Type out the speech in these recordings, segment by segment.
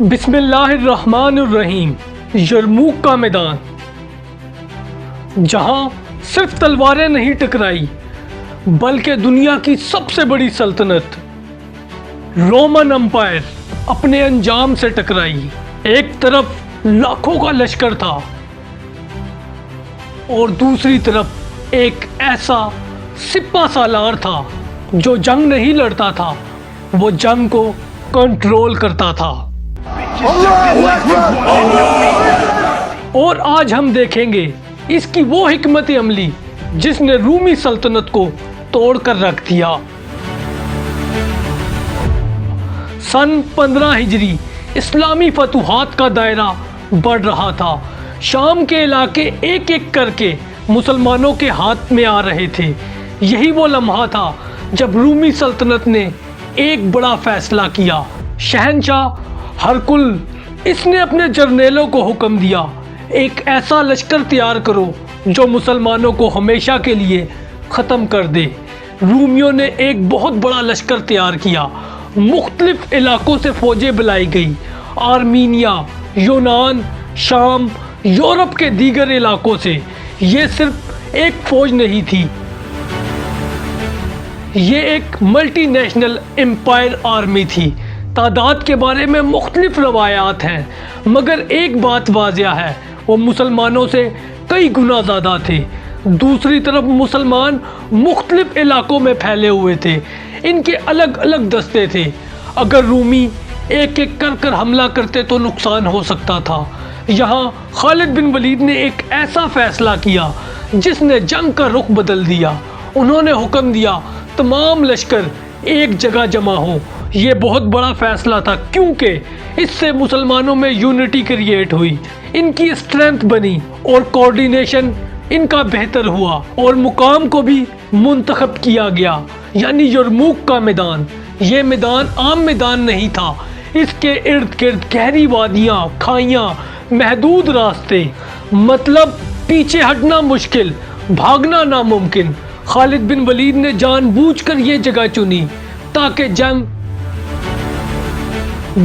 بسم اللہ الرحمن الرحیم۔ یرموک کا میدان، جہاں صرف تلواریں نہیں ٹکرائی بلکہ دنیا کی سب سے بڑی سلطنت رومن امپائر اپنے انجام سے ٹکرائی۔ ایک طرف لاکھوں کا لشکر تھا اور دوسری طرف ایک ایسا سپہ سالار تھا جو جنگ نہیں لڑتا تھا، وہ جنگ کو کنٹرول کرتا تھا۔ اور آج ہم دیکھیں گے اس کی وہ حکمت عملی جس نے رومی سلطنت کو توڑ کر رکھ دیا۔ سن 15 ہجری اسلامی فتوحات کا دائرہ بڑھ رہا تھا۔ شام کے علاقے ایک ایک کر کے مسلمانوں کے ہاتھ میں آ رہے تھے۔ یہی وہ لمحہ تھا جب رومی سلطنت نے ایک بڑا فیصلہ کیا۔ شہنشاہ ہرقل اس نے اپنے جرنیلوں کو حکم دیا، ایک ایسا لشکر تیار کرو جو مسلمانوں کو ہمیشہ کے لیے ختم کر دے۔ رومیوں نے ایک بہت بڑا لشکر تیار کیا۔ مختلف علاقوں سے فوجیں بلائی گئی، آرمینیا، یونان، شام، یورپ کے دیگر علاقوں سے۔ یہ صرف ایک فوج نہیں تھی، یہ ایک ملٹی نیشنل امپائر آرمی تھی۔ تعداد کے بارے میں مختلف روایات ہیں، مگر ایک بات واضح ہے، وہ مسلمانوں سے کئی گنا زیادہ تھے۔ دوسری طرف مسلمان مختلف علاقوں میں پھیلے ہوئے تھے، ان کے الگ الگ دستے تھے۔ اگر رومی ایک ایک کر کر حملہ کرتے تو نقصان ہو سکتا تھا۔ یہاں خالد بن ولید نے ایک ایسا فیصلہ کیا جس نے جنگ کا رخ بدل دیا۔ انہوں نے حکم دیا تمام لشکر ایک جگہ جمع ہو۔ یہ بہت بڑا فیصلہ تھا کیونکہ اس سے مسلمانوں میں یونٹی کریٹ ہوئی، ان کی اسٹرینتھ بنی اور کوارڈینیشن ان کا بہتر ہوا، اور مقام کو بھی منتخب کیا گیا، یعنی یرموک کا میدان۔ یہ میدان عام میدان نہیں تھا، اس کے ارد گرد گہری وادیاں، کھائیاں، محدود راستے، مطلب پیچھے ہٹنا مشکل، بھاگنا ناممکن۔ خالد بن ولید نے جان بوجھ کر یہ جگہ چنی تاکہ جنگ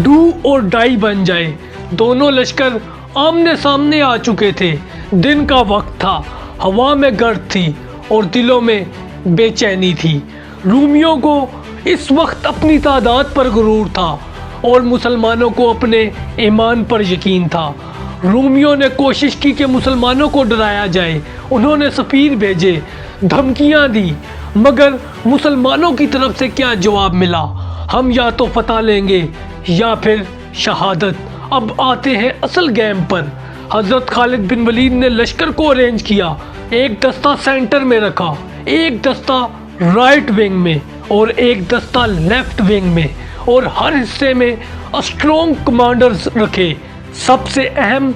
ڈو اور ڈائی بن جائے۔ دونوں لشکر آمنے سامنے آ چکے تھے۔ دن کا وقت تھا، ہوا میں گرد تھی اور دلوں میں بے چینی تھی۔ رومیوں کو اس وقت اپنی تعداد پر غرور تھا اور مسلمانوں کو اپنے ایمان پر یقین تھا۔ رومیوں نے کوشش کی کہ مسلمانوں کو ڈرایا جائے۔ انہوں نے سفیر بھیجے، دھمکیاں دی، مگر مسلمانوں کی طرف سے کیا جواب ملا؟ ہم یا تو فتح لیں گے یا پھر شہادت۔ اب آتے ہیں اصل گیم پر۔ حضرت خالد بن ولید نے لشکر کو ارینج کیا۔ ایک دستہ سینٹر میں رکھا، ایک دستہ رائٹ ونگ میں اور ایک دستہ لیفٹ ونگ میں، اور ہر حصے میں اسٹرونگ کمانڈرز رکھے۔ سب سے اہم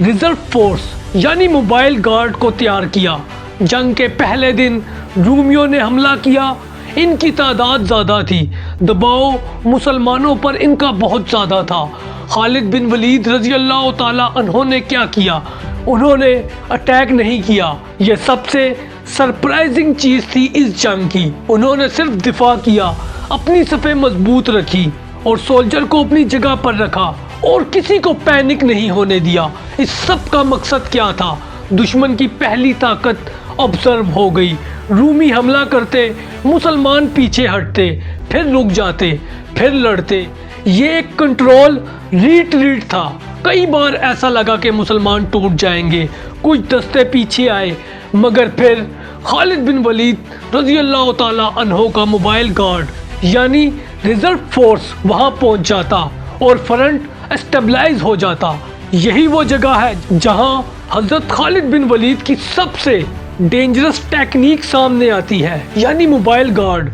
ریزرو فورس یعنی موبائل گارڈ کو تیار کیا۔ جنگ کے پہلے دن رومیوں نے حملہ کیا۔ ان کی تعداد زیادہ تھی، دباؤ مسلمانوں پر ان کا بہت زیادہ تھا۔ خالد بن ولید رضی اللہ تعالی عنہ نے کیا کیا؟ انہوں نے اٹیک نہیں کیا۔ یہ سب سے سرپرائزنگ چیز تھی اس جنگ کی۔ انہوں نے صرف دفاع کیا، اپنی صفیں مضبوط رکھی اور سولجر کو اپنی جگہ پر رکھا اور کسی کو پینک نہیں ہونے دیا۔ اس سب کا مقصد کیا تھا؟ دشمن کی پہلی طاقت آبزرو ہو گئی۔ رومی حملہ کرتے، مسلمان پیچھے ہٹتے، پھر رک جاتے، پھر لڑتے۔ یہ ایک کنٹرول ریٹریٹ تھا۔ کئی بار ایسا لگا کہ مسلمان ٹوٹ جائیں گے، کچھ دستے پیچھے آئے، مگر پھر خالد بن ولید رضی اللہ تعالی عنہ کا موبائل گارڈ یعنی ریزرو فورس وہاں پہنچ جاتا اور فرنٹ اسٹیبلائز ہو جاتا۔ یہی وہ جگہ ہے جہاں حضرت خالد بن ولید کی سب سے ڈینجرس ٹیکنیک سامنے آتی ہے، یعنی موبائل گارڈ۔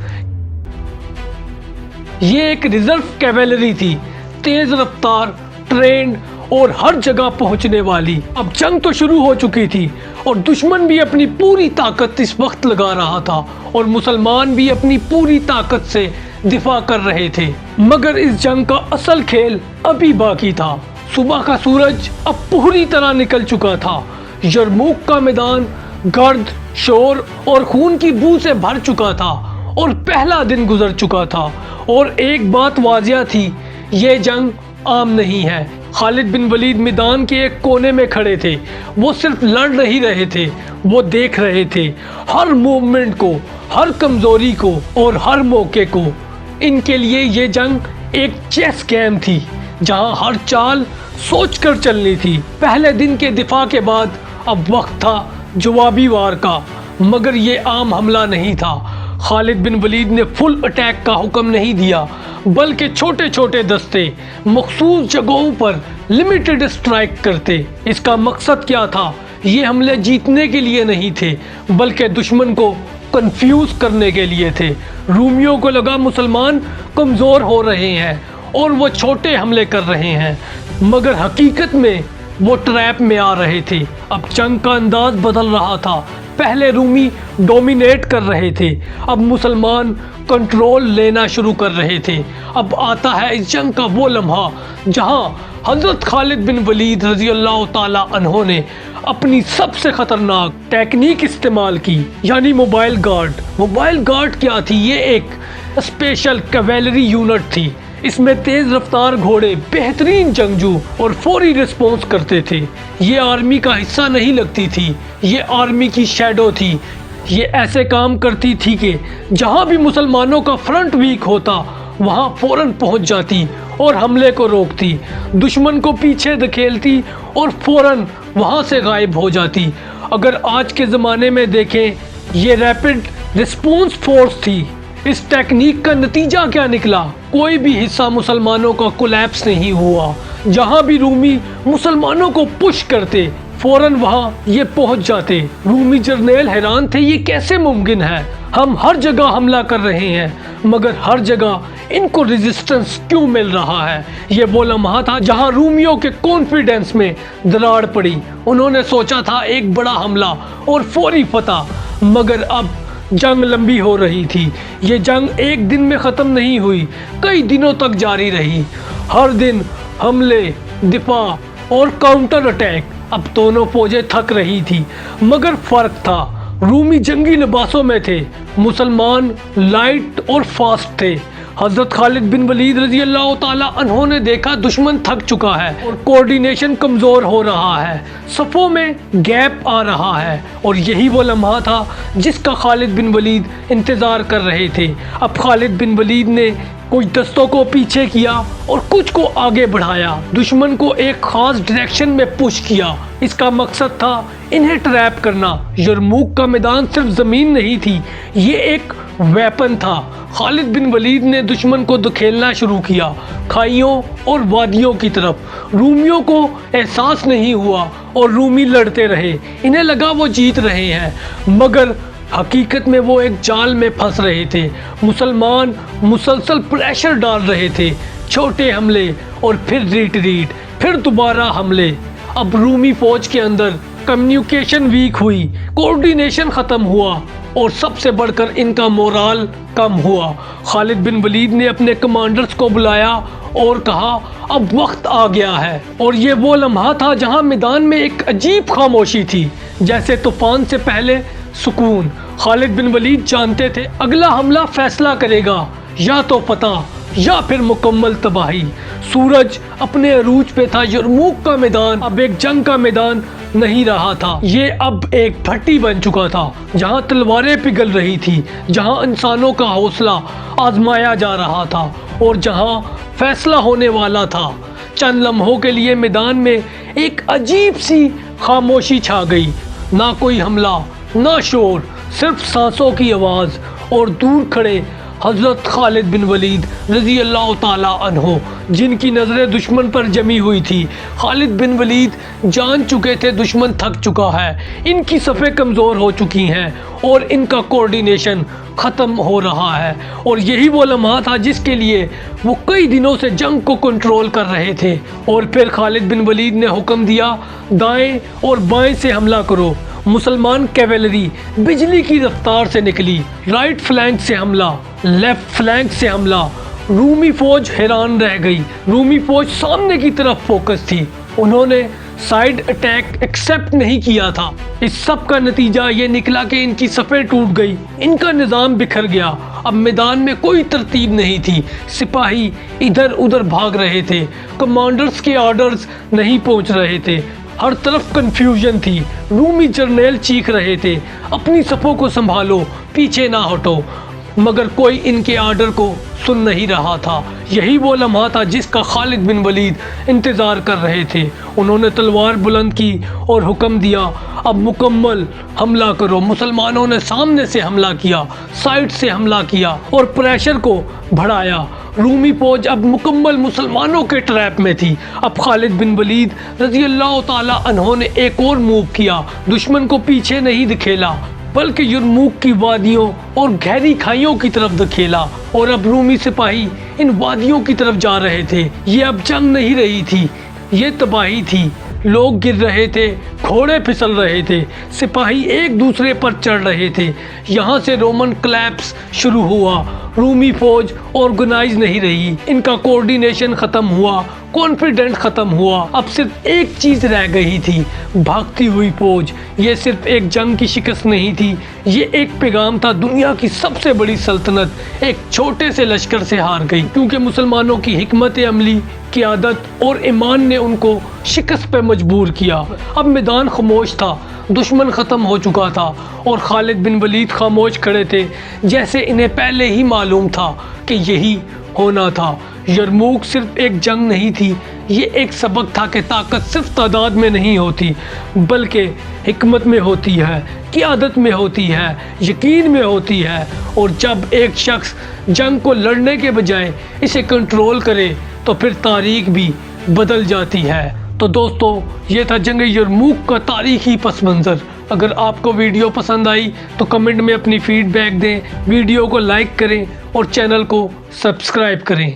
یہ ایک ریزرو کیویلری تھی، تیز رفتار، ٹرینڈ اور ہر جگہ پہنچنے والی۔ اب جنگ تو شروع ہو چکی تھی اور دشمن بھی اپنی پوری طاقت اس وقت لگا رہا تھا اور مسلمان بھی اپنی پوری طاقت سے دفاع کر رہے تھے، مگر اس جنگ کا اصل کھیل ابھی باقی تھا۔ صبح کا سورج اب پوری طرح نکل چکا تھا۔ یرموک کا میدان گرد، شور اور خون کی بو سے بھر چکا تھا اور پہلا دن گزر چکا تھا، اور ایک بات واضح تھی، یہ جنگ عام نہیں ہے۔ خالد بن ولید میدان کے ایک کونے میں کھڑے تھے۔ وہ صرف لڑ نہیں رہے تھے، وہ دیکھ رہے تھے ہر موومنٹ کو، ہر کمزوری کو اور ہر موقع کو۔ ان کے لیے یہ جنگ ایک چیس گیم تھی جہاں ہر چال سوچ کر چلنی تھی۔ پہلے دن کے دفاع کے بعد اب وقت تھا جوابی وار کا، مگر یہ عام حملہ نہیں تھا۔ خالد بن ولید نے فل اٹیک کا حکم نہیں دیا، بلکہ چھوٹے چھوٹے دستے مخصوص جگہوں پر لمیٹڈ اسٹرائک کرتے۔ اس کا مقصد کیا تھا؟ یہ حملے جیتنے کے لیے نہیں تھے، بلکہ دشمن کو کنفیوز کرنے کے لیے تھے۔ رومیوں کو لگا مسلمان کمزور ہو رہے ہیں اور وہ چھوٹے حملے کر رہے ہیں، مگر حقیقت میں وہ ٹریپ میں آ رہے تھے۔ اب جنگ کا انداز بدل رہا تھا۔ پہلے رومی ڈومینیٹ کر رہے تھے، اب مسلمان کنٹرول لینا شروع کر رہے تھے۔ اب آتا ہے اس جنگ کا وہ لمحہ جہاں حضرت خالد بن ولید رضی اللہ تعالی عنہ نے اپنی سب سے خطرناک ٹیکنیک استعمال کی، یعنی موبائل گارڈ۔ موبائل گارڈ کیا تھی؟ یہ ایک اسپیشل کیویلری یونٹ تھی۔ اس میں تیز رفتار گھوڑے، بہترین جنگجو اور فوری رسپانس کرتے تھے۔ یہ آرمی کا حصہ نہیں لگتی تھی، یہ آرمی کی شیڈو تھی۔ یہ ایسے کام کرتی تھی کہ جہاں بھی مسلمانوں کا فرنٹ ویک ہوتا وہاں فوراً پہنچ جاتی اور حملے کو روکتی، دشمن کو پیچھے دھکیلتی اور فوراً وہاں سے غائب ہو جاتی۔ اگر آج کے زمانے میں دیکھیں، یہ ریپڈ رسپانس فورس تھی۔ اس ٹیکنیک کا نتیجہ کیا نکلا؟ کوئی بھی حصہ مسلمانوں کا کولیپس نہیں ہوا۔ جہاں بھی رومی مسلمانوں کو پش کرتے فوراً وہاں یہ پہنچ جاتے۔ رومی جرنیل حیران تھے، یہ کیسے ممکن ہے؟ ہم ہر جگہ حملہ کر رہے ہیں مگر ہر جگہ ان کو ریزسٹنس کیوں مل رہا ہے؟ یہ وہ لمحہ تھا جہاں رومیوں کے کانفیڈنس میں دراڑ پڑی۔ انہوں نے سوچا تھا ایک بڑا حملہ اور فوری فتح، مگر اب جنگ لمبی ہو رہی تھی۔ یہ جنگ ایک دن میں ختم نہیں ہوئی، کئی دنوں تک جاری رہی۔ ہر دن حملے، دفاع اور کاؤنٹر اٹیک۔ اب دونوں فوجیں تھک رہی تھی، مگر فرق تھا۔ رومی جنگی لباسوں میں تھے، مسلمان لائٹ اور فاسٹ تھے۔ حضرت خالد بن ولید رضی اللہ تعالی عنہ نے دیکھا دشمن تھک چکا ہے اور کوارڈینیشن کمزور ہو رہا ہے، صفوں میں گیپ آ رہا ہے، اور یہی وہ لمحہ تھا جس کا خالد بن ولید انتظار کر رہے تھے۔ اب خالد بن ولید نے کچھ دستوں کو پیچھے کیا اور کچھ کو آگے بڑھایا، دشمن کو ایک خاص ڈائریکشن میں پش کیا۔ اس کا مقصد تھا انہیں ٹریپ کرنا۔ یرموک کا میدان صرف زمین نہیں تھی، یہ ایک ویپن تھا۔ خالد بن ولید نے دشمن کو دھکیلنا شروع کیا، کھائیوں اور وادیوں کی طرف۔ رومیوں کو احساس نہیں ہوا اور رومی لڑتے رہے۔ انہیں لگا وہ جیت رہے ہیں، مگر حقیقت میں وہ ایک جال میں پھنس رہے تھے۔ مسلمان مسلسل پریشر ڈال رہے تھے، چھوٹے حملے اور پھر ریٹریٹ، پھر دوبارہ حملے۔ اب رومی فوج کے اندر کمیونیکیشن ویک ہوئی، کوارڈینیشن ختم ہوا اور سب سے بڑھ کر ان کا مورال کم ہوا۔ خالد بن ولید نے اپنے کمانڈرز کو بلایا اور کہا اب وقت آ گیا ہے۔ اور یہ وہ لمحہ تھا جہاں میدان میں ایک عجیب خاموشی تھی، جیسے طوفان سے پہلے سکون۔ خالد بن ولید جانتے تھے اگلا حملہ فیصلہ کرے گا، یا تو فتح یا پھر مکمل تباہی۔ سورج اپنے عروج پہ تھا، یرموک کا میدان اب ایک جنگ کا میدان نہیں رہا تھا، یہ اب ایک بھٹی بن چکا تھا جہاں تلواریں پگھل رہی تھی، جہاں انسانوں کا حوصلہ آزمایا جا رہا تھا اور جہاں فیصلہ ہونے والا تھا۔ چند لمحوں کے لیے میدان میں ایک عجیب سی خاموشی چھا گئی، نہ کوئی حملہ، نہ شور، صرف سانسوں کی آواز اور دور کھڑے حضرت خالد بن ولید رضی اللہ تعالی عنہ، جن کی نظریں دشمن پر جمی ہوئی تھی۔ خالد بن ولید جان چکے تھے دشمن تھک چکا ہے، ان کی صفیں کمزور ہو چکی ہیں اور ان کا کوارڈینیشن ختم ہو رہا ہے۔ اور یہی وہ لمحہ تھا جس کے لیے وہ کئی دنوں سے جنگ کو کنٹرول کر رہے تھے۔ اور پھر خالد بن ولید نے حکم دیا دائیں اور بائیں سے حملہ کرو۔ مسلمان کیویلری بجلی کی رفتار سے نکلی، رائٹ فلینک سے حملہ، لیفٹ فلینک سے حملہ۔ رومی فوج حیران رہ گئی، رومی فوج سامنے کی طرف فوکس تھی، انہوں نے سائیڈ اٹیک ایکسپٹ نہیں کیا تھا۔ اس سب کا نتیجہ یہ نکلا کہ ان کی صفیں ٹوٹ گئی، ان کا نظام بکھر گیا۔ اب میدان میں کوئی ترتیب نہیں تھی، سپاہی ادھر ادھر بھاگ رہے تھے، کمانڈرز کے آرڈرز نہیں پہنچ رہے تھے، ہر طرف کنفیوژن تھی۔ رومی جرنیل چیخ رہے تھے، اپنی صفوں کو سنبھالو، پیچھے نہ ہٹو، مگر کوئی ان کے آرڈر کو سن نہیں رہا تھا۔ یہی وہ لمحہ تھا جس کا خالد بن ولید انتظار کر رہے تھے۔ انہوں نے تلوار بلند کی اور حکم دیا، اب مکمل حملہ کرو۔ مسلمانوں نے سامنے سے حملہ کیا، سائڈ سے حملہ کیا اور پریشر کو بڑھایا۔ رومی فوج اب مکمل مسلمانوں کے ٹریپ میں تھی۔ اب خالد بن ولید رضی اللہ تعالیٰ عنہ نے ایک اور موو کیا، دشمن کو پیچھے نہیں دکھیلا بلکہ یرموک کی وادیوں اور گہری کھائیوں کی طرف دکھیلا، اور اب رومی سپاہی ان وادیوں کی طرف جا رہے تھے۔ یہ اب جنگ نہیں رہی تھی، یہ تباہی تھی۔ لوگ گر رہے تھے، گھوڑے پھسل رہے تھے، سپاہی ایک دوسرے پر چڑھ رہے تھے۔ یہاں سے رومن کلیپس شروع ہوا۔ رومی فوج آرگنائز نہیں رہی، ان کا کوارڈینیشن ختم ہوا، کانفیڈنٹ ختم ہوا۔ اب صرف ایک چیز رہ گئی تھی، بھاگتی ہوئی فوج۔ یہ صرف ایک جنگ کی شکست نہیں تھی، یہ ایک پیغام تھا، دنیا کی سب سے بڑی سلطنت ایک چھوٹے سے لشکر سے ہار گئی، کیونکہ مسلمانوں کی حکمت عملی، قیادت اور ایمان نے ان کو شکست پہ مجبور کیا۔ اب میدان خاموش تھا، دشمن ختم ہو چکا تھا اور خالد بن ولید خاموش کھڑے تھے، جیسے انہیں پہلے ہی معلوم تھا کہ یہی ہونا تھا۔ یرموک صرف ایک جنگ نہیں تھی، یہ ایک سبق تھا کہ طاقت صرف تعداد میں نہیں ہوتی بلکہ حکمت میں ہوتی ہے، قیادت میں ہوتی ہے، یقین میں ہوتی ہے، اور جب ایک شخص جنگ کو لڑنے کے بجائے اسے کنٹرول کرے تو پھر تاریخ بھی بدل جاتی ہے۔ تو دوستو، یہ تھا جنگ یرموک کا تاریخی پس منظر۔ اگر آپ کو ویڈیو پسند آئی تو کمنٹ میں اپنی فیڈ بیک دیں، ویڈیو کو لائک کریں اور چینل کو سبسکرائب کریں۔